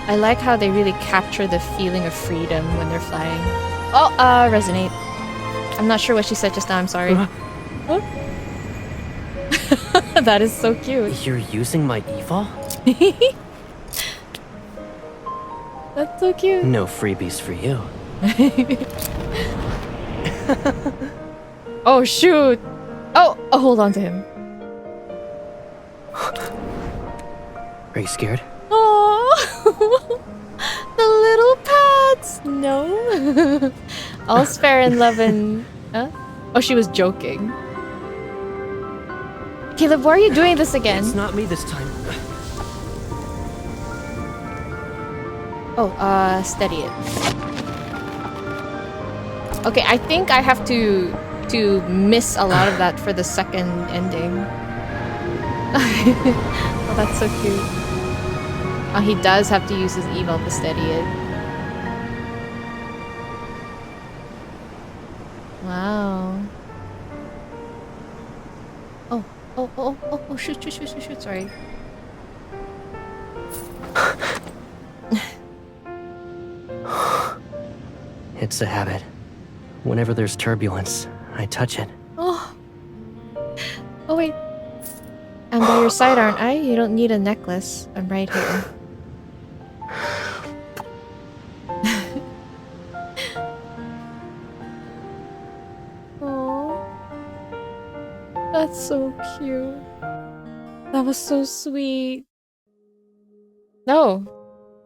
I like how they really capture the feeling of freedom when they're flying. Oh, resonate. I'm not sure what she said just now, I'm sorry. What? That is so cute. You're using my eval? That's so cute. No freebies for you. Oh, shoot. Oh, hold on to him. Are you scared? Oh, the little pets. No. All's fair in love and... Huh? Oh, she was joking. Caleb, why are you doing this again? It's not me this time. Oh, steady it. Okay, I think I have to miss a lot of that for the second ending. Oh, that's so cute. Oh, he does have to use his eval to steady it. Wow. Oh, shoot, sorry. It's a habit. Whenever there's turbulence, I touch it. Oh. Oh, wait. I'm by your side, aren't I? You don't need a necklace. I'm right here. Oh. That's so cute. That was so sweet. No.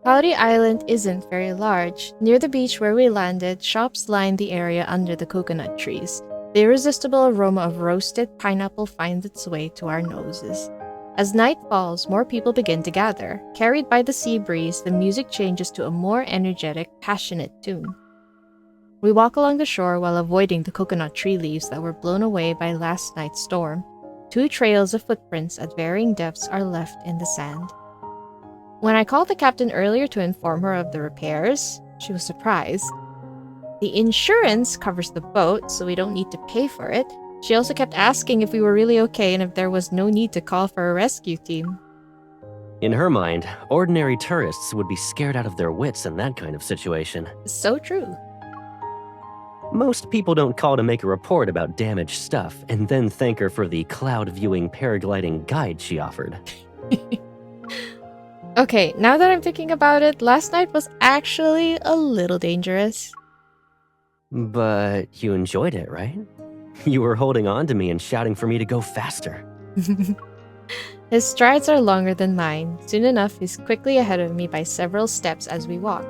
Cloudy Island isn't very large. Near the beach where we landed, shops lined the area under the coconut trees. The irresistible aroma of roasted pineapple finds its way to our noses. As night falls, more people begin to gather. Carried by the sea breeze, the music changes to a more energetic, passionate tune. We walk along the shore while avoiding the coconut tree leaves that were blown away by last night's storm. 2 trails of footprints at varying depths are left in the sand. When I called the captain earlier to inform her of the repairs, she was surprised. The insurance covers the boat, so we don't need to pay for it. She also kept asking if we were really okay and if there was no need to call for a rescue team. In her mind, ordinary tourists would be scared out of their wits in that kind of situation. So true. Most people don't call to make a report about damaged stuff and then thank her for the cloud-viewing paragliding guide she offered. Okay, now that I'm thinking about it, last night was actually a little dangerous. But you enjoyed it, right? You were holding on to me and shouting for me to go faster. His strides are longer than mine. Soon enough, he's quickly ahead of me by several steps as we walk.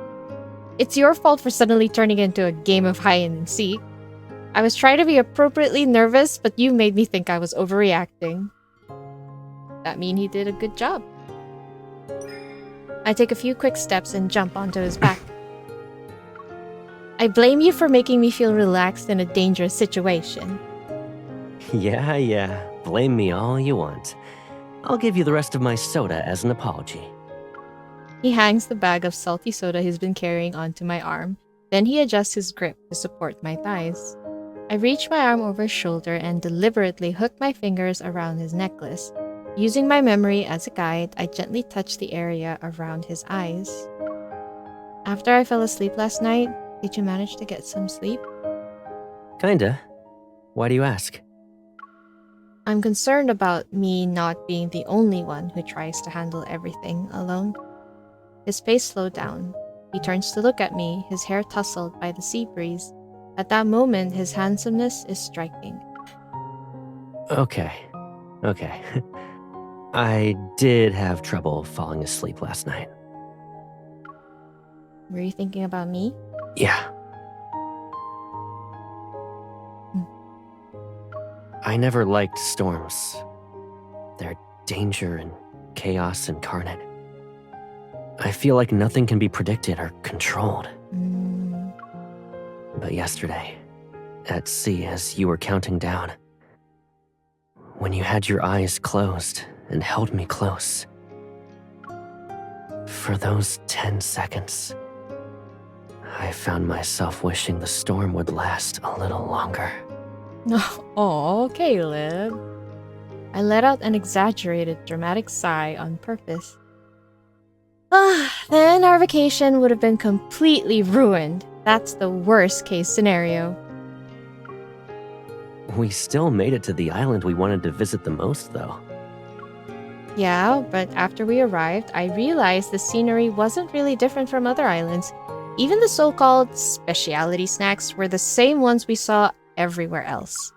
It's your fault for suddenly turning into a game of hide and seek. I was trying to be appropriately nervous, but you made me think I was overreacting. That mean he did a good job. I take a few quick steps and jump onto his back. I blame you for making me feel relaxed in a dangerous situation. Yeah, blame me all you want. I'll give you the rest of my soda as an apology. He hangs the bag of salty soda he's been carrying onto my arm. Then he adjusts his grip to support my thighs. I reach my arm over his shoulder and deliberately hook my fingers around his necklace. Using my memory as a guide, I gently touch the area around his eyes. After I fell asleep last night, did you manage to get some sleep? Kinda. Why do you ask? I'm concerned about me not being the only one who tries to handle everything alone. His pace slowed down. He turns to look at me, his hair tousled by the sea breeze. At that moment, his handsomeness is striking. Okay. I did have trouble falling asleep last night. Were you thinking about me? Yeah. I never liked storms. They're danger and chaos incarnate. I feel like nothing can be predicted or controlled. But yesterday, at sea as you were counting down, when you had your eyes closed and held me close, for those 10 seconds, I found myself wishing the storm would last a little longer. Oh, Caleb. I let out an exaggerated, dramatic sigh on purpose. Then our vacation would have been completely ruined. That's the worst case scenario. We still made it to the island we wanted to visit the most, though. Yeah, but after we arrived, I realized the scenery wasn't really different from other islands. Even the so-called specialty snacks were the same ones we saw everywhere else.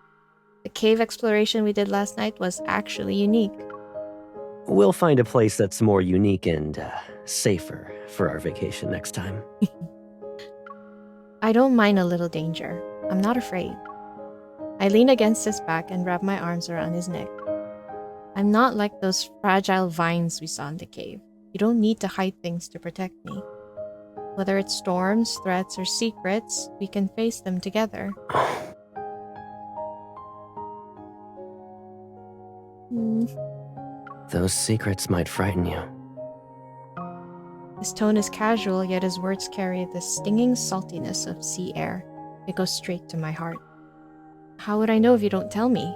The cave exploration we did last night was actually unique. We'll find a place that's more unique and safer for our vacation next time. I don't mind a little danger. I'm not afraid. I lean against his back and wrap my arms around his neck. I'm not like those fragile vines we saw in the cave. You don't need to hide things to protect me. Whether it's storms, threats, or secrets, we can face them together. Those secrets might frighten you. His tone is casual, yet his words carry the stinging saltiness of sea air. It goes straight to my heart. How would I know if you don't tell me?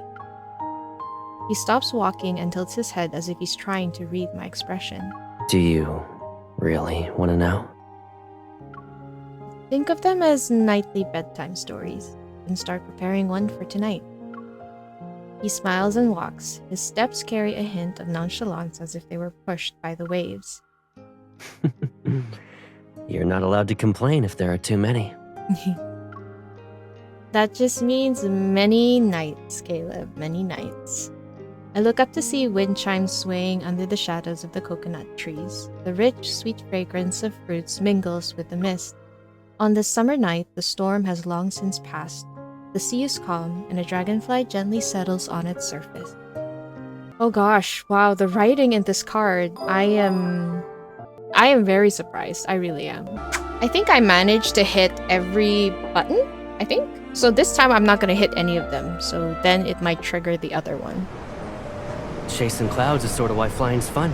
He stops walking and tilts his head as if he's trying to read my expression. Do you really want to know? Think of them as nightly bedtime stories, and start preparing one for tonight. He smiles and walks. His steps carry a hint of nonchalance as if they were pushed by the waves. You're not allowed to complain if there are too many. That just means many nights, Caleb, many nights. I look up to see wind chimes swaying under the shadows of the coconut trees. The rich, sweet fragrance of fruits mingles with the mist. On this summer night, the storm has long since passed. The sea is calm, and a dragonfly gently settles on its surface. Oh gosh, wow, the writing in this card, I am very surprised. I really am. I think I managed to hit every button, I think. So this time I'm not gonna hit any of them, so then it might trigger the other one. Chasing clouds is sort of why flying's fun.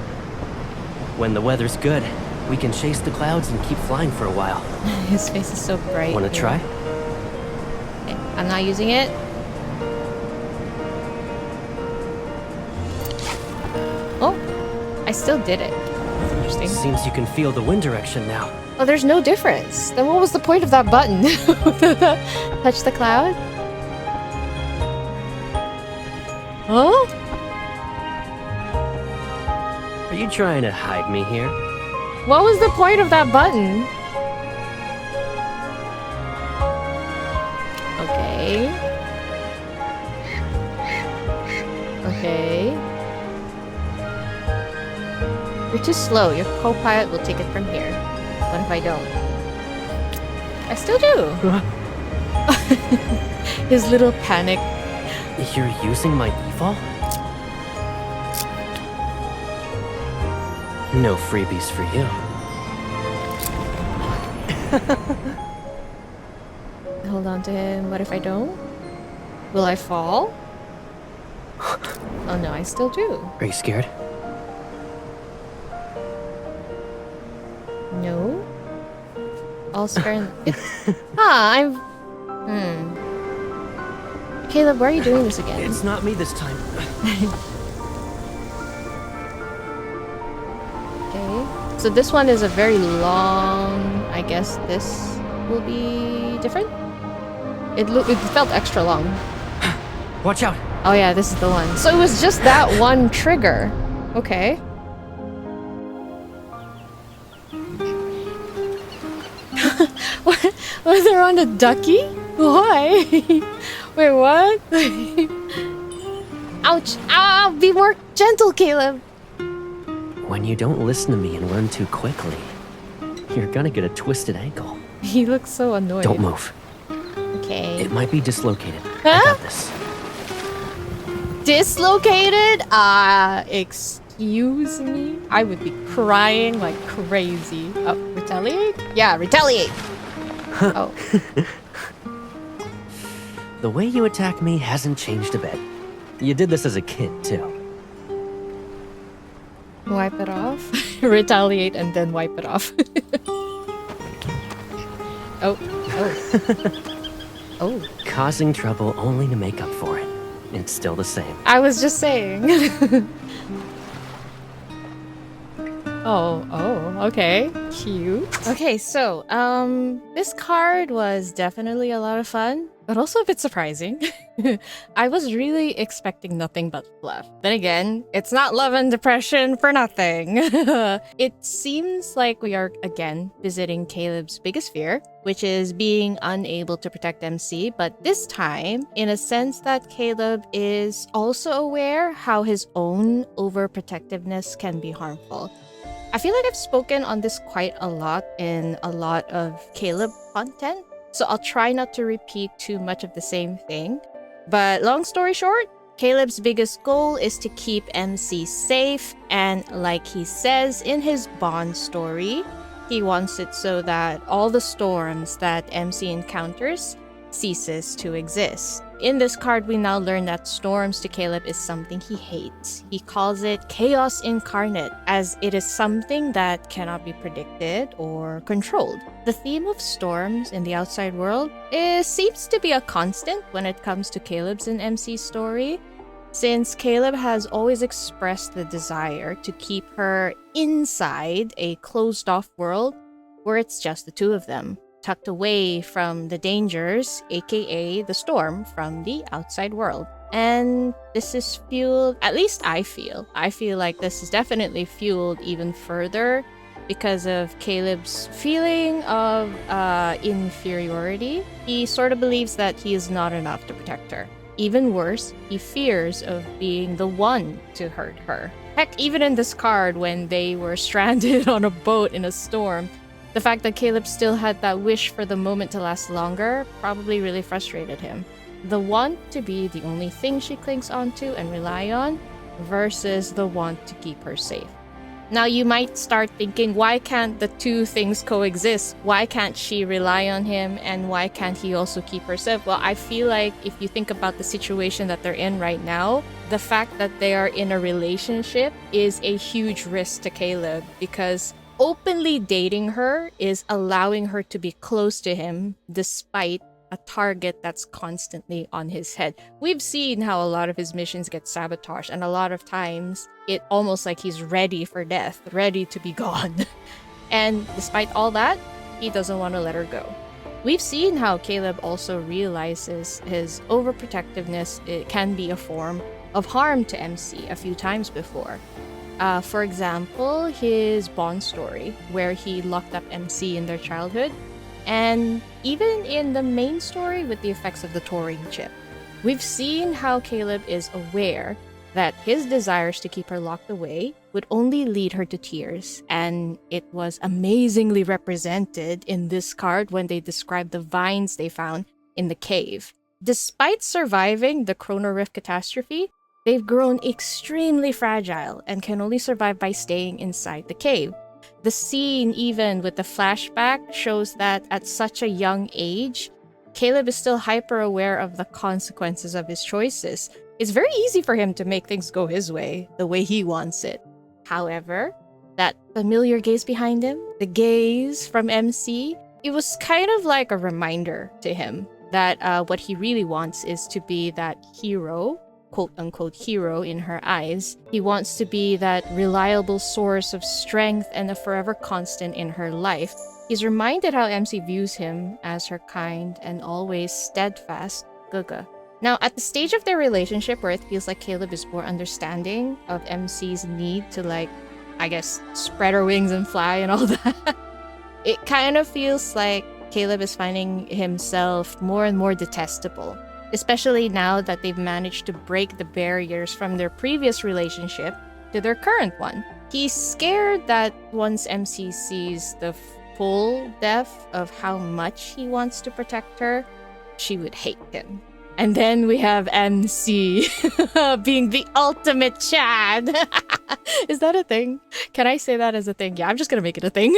When the weather's good, we can chase the clouds and keep flying for a while. His face is so bright. Wanna try? Okay, I'm not using it. Oh, I still did it. That's interesting. Seems you can feel the wind direction now. Oh, there's no difference. Then what was the point of that button? Touch the cloud? Oh? Are you trying to hide me here? What was the point of that button? Okay. Okay. You're too slow. Your co-pilot will take it from here. What if I don't? I still do. His little panic. You're using my eval? No freebies for you. Hold on to him. What if I don't? Will I fall? Oh no, I still do. Are you scared? No. All spare. I'm. Caleb, why are you doing this again? It's not me this time. Okay. So this one is a very long. I guess this will be different. It felt extra long. Watch out! Oh yeah, this is the one. So it was just that one trigger. Okay. Was there on a ducky? Why? Wait, what? Ouch! Ow! Be more gentle, Caleb! When you don't listen to me and learn too quickly, you're gonna get a twisted ankle. He looks so annoyed. Don't move. Okay. It might be dislocated. Huh? I got this. Dislocated? Excuse me? I would be crying like crazy. Oh, retaliate? Yeah, retaliate! Oh. The way you attack me hasn't changed a bit. You did this as a kid, too. Wipe it off? Retaliate and then wipe it off. Oh. Oh. Causing trouble only to make up for it. It's still the same. I was just saying. Okay. Cute. Okay, so, this card was definitely a lot of fun, but also a bit surprising. I was really expecting nothing but fluff. Then again, it's not love and depression for nothing. It seems like we are, again, visiting Caleb's biggest fear, which is being unable to protect MC, but this time, in a sense that Caleb is also aware how his own overprotectiveness can be harmful. I feel like I've spoken on this quite a lot in a lot of Caleb content, so I'll try not to repeat too much of the same thing. But long story short, Caleb's biggest goal is to keep MC safe, and like he says in his Bond story, he wants it so that all the storms that MC encounters ceases to exist. In this card, we now learn that storms to Caleb is something he hates. He calls it chaos incarnate, as it is something that cannot be predicted or controlled. The theme of storms in the outside world seems to be a constant when it comes to Caleb's and MC's story, since Caleb has always expressed the desire to keep her inside a closed-off world where it's just the two of them, tucked away from the dangers, aka the storm, from the outside world. And this is fueled, at least I feel like this is definitely fueled even further because of Caleb's feeling of inferiority. He sort of believes that he is not enough to protect her. Even worse, he fears of being the one to hurt her. Heck, even in this card, when they were stranded on a boat in a storm, the fact that Caleb still had that wish for the moment to last longer probably really frustrated him. The want to be the only thing she clings onto and rely on versus the want to keep her safe. Now you might start thinking, why can't the two things coexist? Why can't she rely on him and why can't he also keep her safe? Well, I feel like if you think about the situation that they're in right now, the fact that they are in a relationship is a huge risk to Caleb, because openly dating her is allowing her to be close to him despite a target that's constantly on his head. We've seen how a lot of his missions get sabotaged, and a lot of times it almost like he's ready for death, ready to be gone. And despite all that, he doesn't want to let her go. We've seen how Caleb also realizes his overprotectiveness it can be a form of harm to MC a few times before. For example, his Bond story, where he locked up MC in their childhood, and even in the main story with the effects of the Turing chip. We've seen how Caleb is aware that his desires to keep her locked away would only lead her to tears, and it was amazingly represented in this card when they described the vines they found in the cave. Despite surviving the Chrono Rift catastrophe, they've grown extremely fragile and can only survive by staying inside the cave. The scene, even with the flashback, shows that at such a young age, Caleb is still hyper aware of the consequences of his choices. It's very easy for him to make things go his way, the way he wants it. However, that familiar gaze behind him, the gaze from MC, it was kind of like a reminder to him that what he really wants is to be that hero, quote-unquote hero in her eyes. He wants to be that reliable source of strength and a forever constant in her life. He's reminded how MC views him as her kind and always steadfast 𝙮𝙯. Now, at the stage of their relationship where it feels like Caleb is more understanding of MC's need to, like, I guess, spread her wings and fly and all that, it kind of feels like Caleb is finding himself more and more detestable. Especially now that they've managed to break the barriers from their previous relationship to their current one. He's scared that once MC sees the full depth of how much he wants to protect her, she would hate him. And then we have MC being the ultimate Chad. Is that a thing? Can I say that as a thing? Yeah, I'm just gonna make it a thing.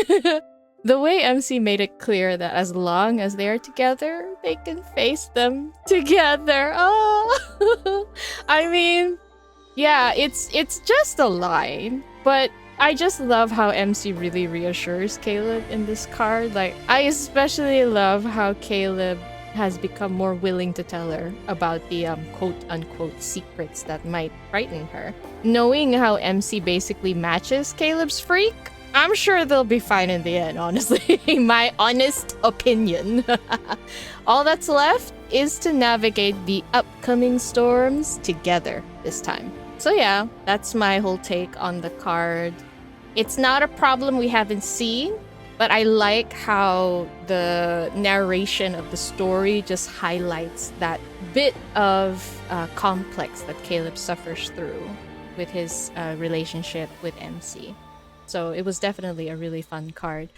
The way MC made it clear that as long as they are together, they can face them together. Oh, I mean, yeah, it's just a line, but I just love how MC really reassures Caleb in this card. Like, I especially love how Caleb has become more willing to tell her about the quote-unquote secrets that might frighten her. Knowing how MC basically matches Caleb's freak, I'm sure they'll be fine in the end, honestly. My honest opinion. All that's left is to navigate the upcoming storms together this time. So yeah, that's my whole take on the card. It's not a problem we haven't seen, but I like how the narration of the story just highlights that bit of complex that Caleb suffers through with his relationship with MC. So it was definitely a really fun card.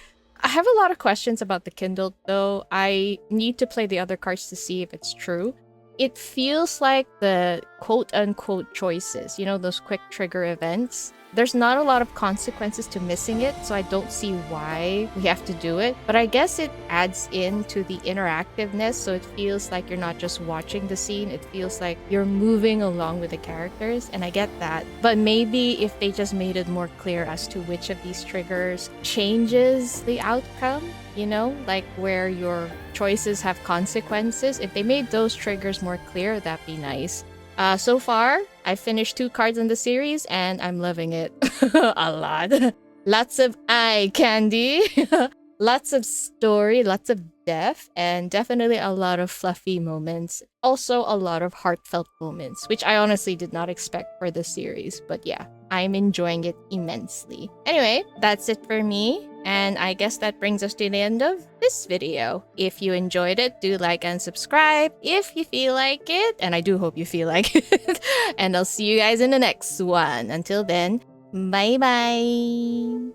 I have a lot of questions about the Kindled, though. I need to play the other cards to see if it's true. It feels like the quote-unquote choices, you know, those quick trigger events. There's not a lot of consequences to missing it, so I don't see why we have to do it. But I guess it adds into the interactiveness, so it feels like you're not just watching the scene, it feels like you're moving along with the characters, and I get that. But maybe if they just made it more clear as to which of these triggers changes the outcome, you know, like where your choices have consequences. If they made those triggers more clear, that'd be nice. So far, I finished 2 cards in the series, and I'm loving it a lot. Lots of eye candy, lots of story, lots of depth, and definitely a lot of fluffy moments. Also, a lot of heartfelt moments, which I honestly did not expect for this series. But yeah, I'm enjoying it immensely. Anyway, that's it for me. And I guess that brings us to the end of this video. If you enjoyed it, do like and subscribe if you feel like it. And I do hope you feel like it. And I'll see you guys in the next one. Until then, bye-bye.